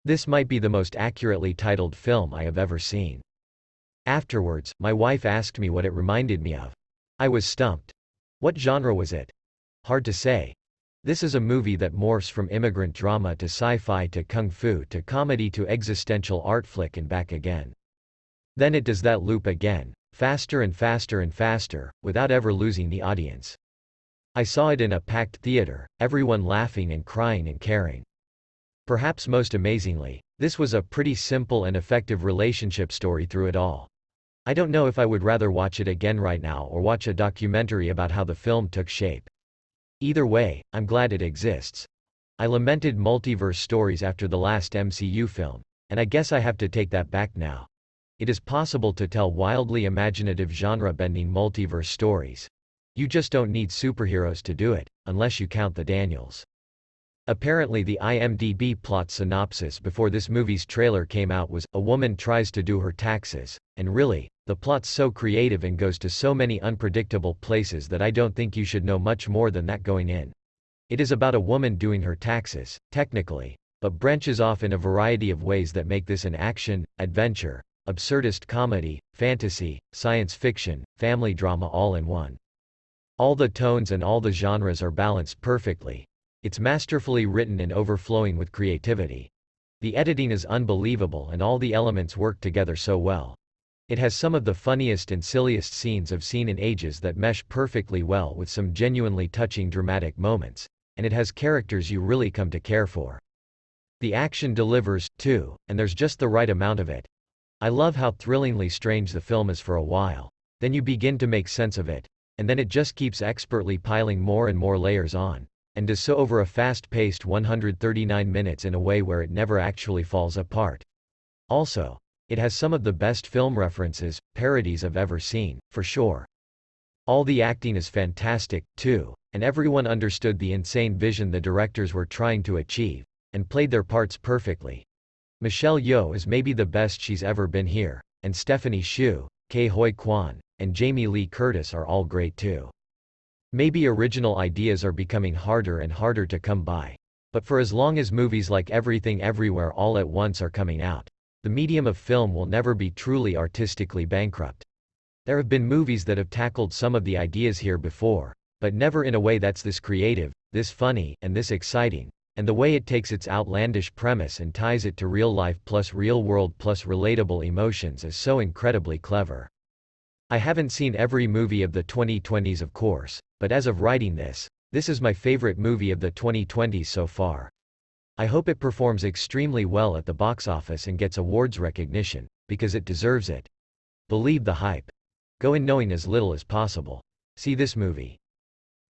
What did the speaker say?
This might be the most accurately titled film I have ever seen. Afterwards, my wife asked me what it reminded me of. I was stumped. What genre was it? Hard to say. This is a movie that morphs from immigrant drama to sci-fi to kung fu to comedy to existential art flick and back again. Then it does that loop again, faster and faster and faster, without ever losing the audience. I saw it in a packed theater, everyone laughing and crying and caring. Perhaps most amazingly, this was a pretty simple and effective relationship story through it all. I don't know if I would rather watch it again right now or watch a documentary about how the film took shape. Either way, I'm glad it exists. I lamented multiverse stories after the last MCU film, and I guess I have to take that back now. It is possible to tell wildly imaginative genre-bending multiverse stories. You just don't need superheroes to do it, unless you count the Daniels. Apparently the IMDb plot synopsis before this movie's trailer came out was, a woman tries to do her taxes, and really, the plot's so creative and goes to so many unpredictable places that I don't think you should know much more than that going in. It is about a woman doing her taxes, technically, but branches off in a variety of ways that make this an action, adventure, absurdist comedy, fantasy, science fiction, family drama all in one. All the tones and all the genres are balanced perfectly. It's masterfully written and overflowing with creativity. The editing is unbelievable and all the elements work together so well. It has some of the funniest and silliest scenes I've seen in ages that mesh perfectly well with some genuinely touching dramatic moments, and it has characters you really come to care for. The action delivers, too, and there's just the right amount of it. I love how thrillingly strange the film is for a while. Then you begin to make sense of it, and then it just keeps expertly piling more and more layers on, and does so over a fast-paced 139 minutes in a way where it never actually falls apart. Also, it has some of the best film references, parodies I've ever seen, for sure. All the acting is fantastic, too, and everyone understood the insane vision the directors were trying to achieve, and played their parts perfectly. Michelle Yeoh is maybe the best she's ever been here, and Stephanie Hsu, Ke Huy Quan, and Jamie Lee Curtis are all great too. Maybe original ideas are becoming harder and harder to come by. But for as long as movies like Everything Everywhere All at Once are coming out, the medium of film will never be truly artistically bankrupt. There have been movies that have tackled some of the ideas here before, but never in a way that's this creative, this funny, and this exciting, and the way it takes its outlandish premise and ties it to real life plus real world plus relatable emotions is so incredibly clever. I haven't seen every movie of the 2020s of course, but as of writing this is my favorite movie of the 2020s so far. I hope it performs extremely well at the box office and gets awards recognition, because it deserves it. Believe the hype. Go in knowing as little as possible. See this movie.